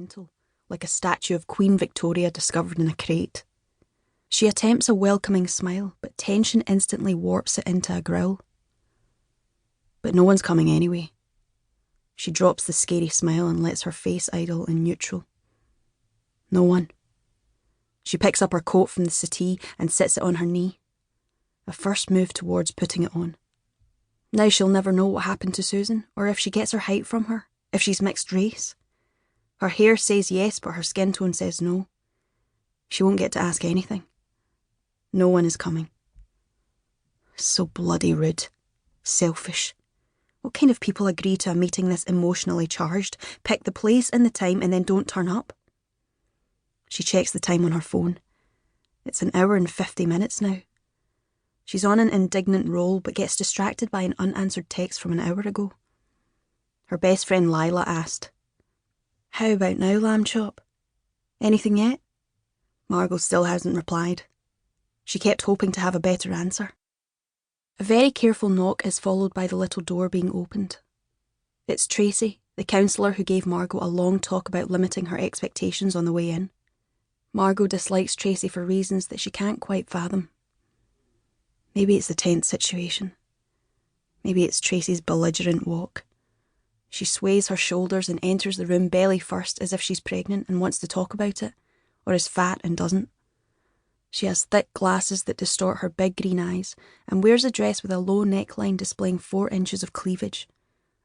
monumental, like a statue of Queen Victoria discovered in a crate. She attempts a welcoming smile, but tension instantly warps it into a growl. But no one's coming anyway. She drops the scary smile and lets her face idle in neutral. No one. She picks up her coat from the settee and sits it on her knee. A first move towards putting it on. Now she'll never know what happened to Susan, or if she gets her height from her, if she's mixed race. Her hair says yes, but her skin tone says no. She won't get to ask anything. No one is coming. So bloody rude. Selfish. What kind of people agree to a meeting this emotionally charged, pick the place and the time, and then don't turn up? She checks the time on her phone. It's 1 hour and 50 minutes now. She's on an indignant roll, but gets distracted by an unanswered text from 1 hour ago. Her best friend Lila asked, "How about now, lamb chop? Anything yet?" Margo still hasn't replied. She kept hoping to have a better answer. A very careful knock is followed by the little door being opened. It's Tracy, the counsellor who gave Margo a long talk about limiting her expectations on the way in. Margo dislikes Tracy for reasons that she can't quite fathom. Maybe it's the tense situation. Maybe it's Tracy's belligerent walk. She sways her shoulders and enters the room belly first as if she's pregnant and wants to talk about it, or is fat and doesn't. She has thick glasses that distort her big green eyes and wears a dress with a low neckline displaying 4 inches of cleavage.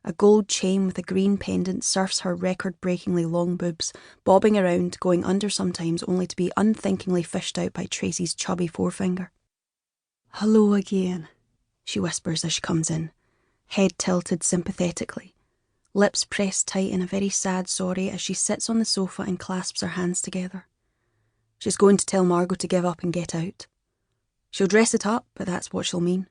A gold chain with a green pendant surfs her record-breakingly long boobs, bobbing around, going under sometimes only to be unthinkingly fished out by Tracy's chubby forefinger. "Hello again," she whispers as she comes in, head tilted sympathetically, lips pressed tight in a very sad sorry as she sits on the sofa and clasps her hands together. She's going to tell Margo to give up and get out. She'll dress it up, but that's what she'll mean.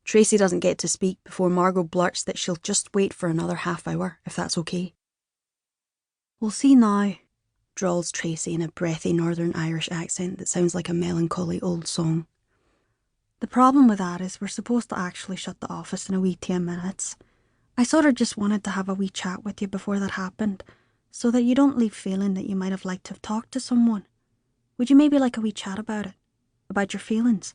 Tracy doesn't get to speak before Margo blurts that she'll just wait for another half hour, if that's okay. "We'll see now," drawls Tracy in a breathy Northern Irish accent that sounds like a melancholy old song. "The problem with that is we're supposed to actually shut the office in a wee 10 minutes. I sort of just wanted to have a wee chat with you before that happened, so that you don't leave feeling that you might have liked to have talked to someone. Would you maybe like a wee chat about it? About your feelings?"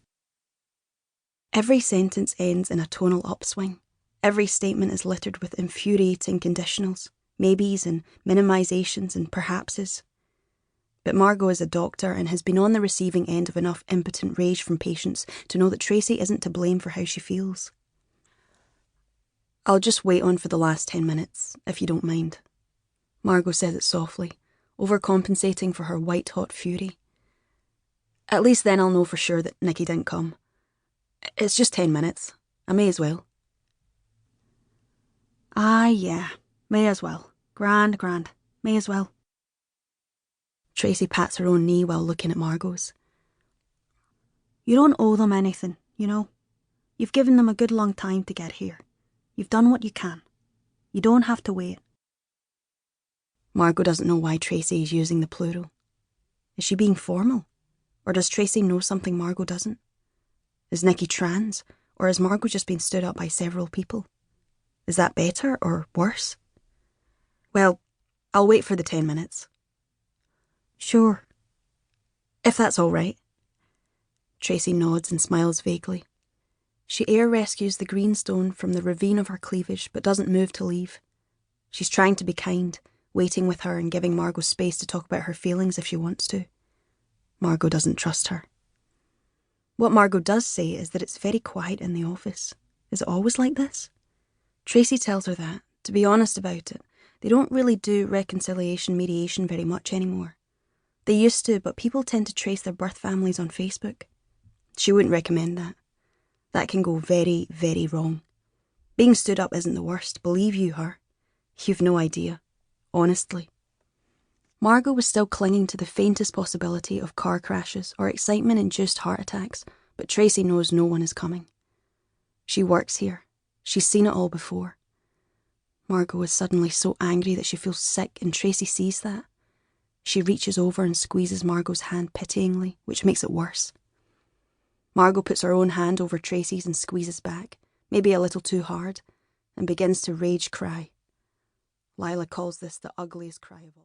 Every sentence ends in a tonal upswing. Every statement is littered with infuriating conditionals, maybes and minimisations and perhapses. But Margo is a doctor and has been on the receiving end of enough impotent rage from patients to know that Tracy isn't to blame for how she feels. "I'll just wait on for the last 10 minutes, if you don't mind." Margo says it softly, overcompensating for her white-hot fury. "At least then I'll know for sure that Nikki didn't come. It's just 10 minutes. I may as well." "Ah, yeah, may as well. Grand. May as well." Tracy pats her own knee while looking at Margo's. "You don't owe them anything, you know. You've given them a good long time to get here. You've done what you can. You don't have to wait." Margo doesn't know why Tracy is using the plural. Is she being formal? Or does Tracy know something Margo doesn't? Is Nikki trans? Or has Margo just been stood up by several people? Is that better or worse? "Well, I'll wait for the 10 minutes. "Sure. If that's all right." Tracy nods and smiles vaguely. She air rescues the green stone from the ravine of her cleavage but doesn't move to leave. She's trying to be kind, waiting with her and giving Margo space to talk about her feelings if she wants to. Margo doesn't trust her. What Margo does say is that it's very quiet in the office. Is it always like this? Tracy tells her that, to be honest about it, they don't really do reconciliation mediation very much anymore. They used to, but people tend to trace their birth families on Facebook. She wouldn't recommend that. That can go very, very wrong. Being stood up isn't the worst, believe you her. You've no idea. Honestly. Margo was still clinging to the faintest possibility of car crashes or excitement-induced heart attacks, but Tracy knows no one is coming. She works here. She's seen it all before. Margo is suddenly so angry that she feels sick, and Tracy sees that. She reaches over and squeezes Margo's hand pityingly, which makes it worse. Margo puts her own hand over Tracy's and squeezes back, maybe a little too hard, and begins to rage cry. Lila calls this the ugliest cry of all.